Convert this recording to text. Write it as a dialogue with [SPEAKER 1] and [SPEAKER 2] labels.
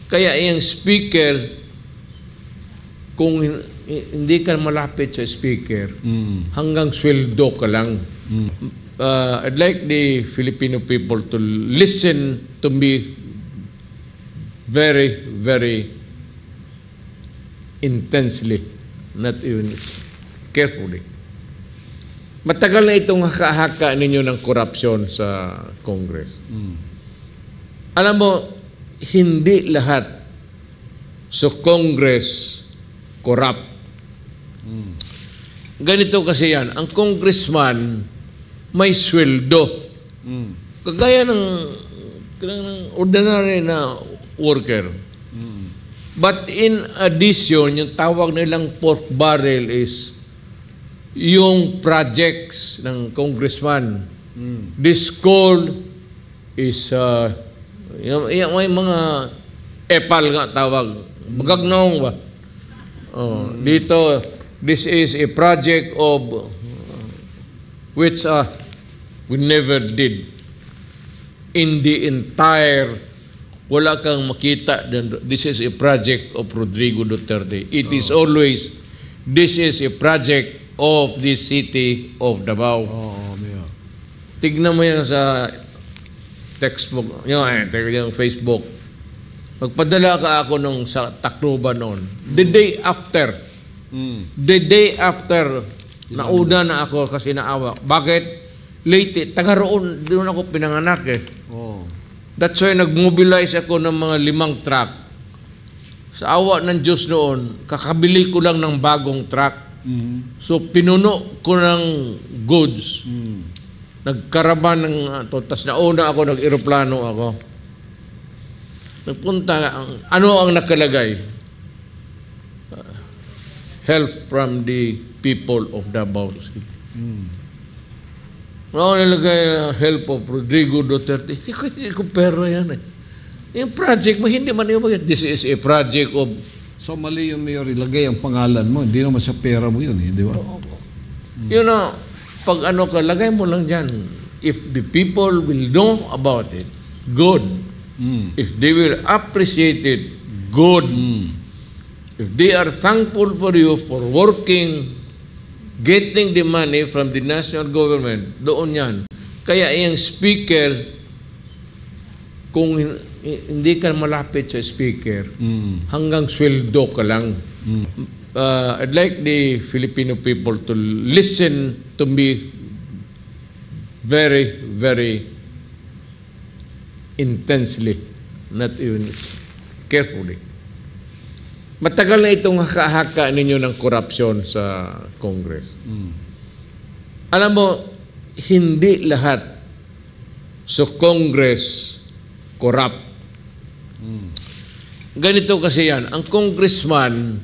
[SPEAKER 1] Kaya yung speaker, kung hindi ka malapit sa speaker, hanggang sweldo ka lang. I'd like the Filipino people to listen to me very, very intensely, not even carefully. Matagal na itong haka-haka ninyo ng korupsyon sa Congress. Alam mo, hindi lahat sa Congress corrupt. Ganito kasi yan, ang congressman may sweldo. Kagaya ng ordinary na worker. But in addition, yung tawag nilang pork barrel is yung projects ng congressman. This called is may mga epal nga tawag. Magagnong ba? Dito, this is a project of which we never did in the entire, wala kang makita. This is a project of Rodrigo Duterte. It is always, this is a project of the city of Davao. Tignan mo yan sa textbook, yung Facebook. Magpadala ka ako nung sa Tacloban noon. The day after, nauna na ako kasi naawa. Bakit? Late, taga roon, doon ako pinanganak eh. That's why nag-mobilize ako ng mga 5 truck. Sa awa ng Diyos noon, kakabili ko lang ng bagong truck. So, pinuno ko ng goods. Nagkaraban ng, tapos nauna ako, nag-aeroplano ako. Nagpunta, ano ang nakalagay? Help from the people of Davao City. Ano nalagay help of Rodrigo Duterte? Hindi ko pera yan eh. Yung project mo, hindi man yung this is a project of...
[SPEAKER 2] So mali yung mayor, ilagay ang pangalan mo. Hindi naman sa pera mo yun eh, di ba?
[SPEAKER 1] You know, pag ano ka, lagay mo lang dyan. If the people will know about it, good. If they will appreciate it, good. If they are thankful for you for working, getting the money from the national government, doon yan. Kaya yung speaker, kung hindi ka malapit sa speaker, hanggang sweldo ka lang. I'd like the Filipino people to listen to me very, very intensely, not even carefully. Matagal na itong haka-haka ninyo ng korupsyon sa Congress. Alam mo, hindi lahat sa Congress corrupt. Ganito kasi yan, ang congressman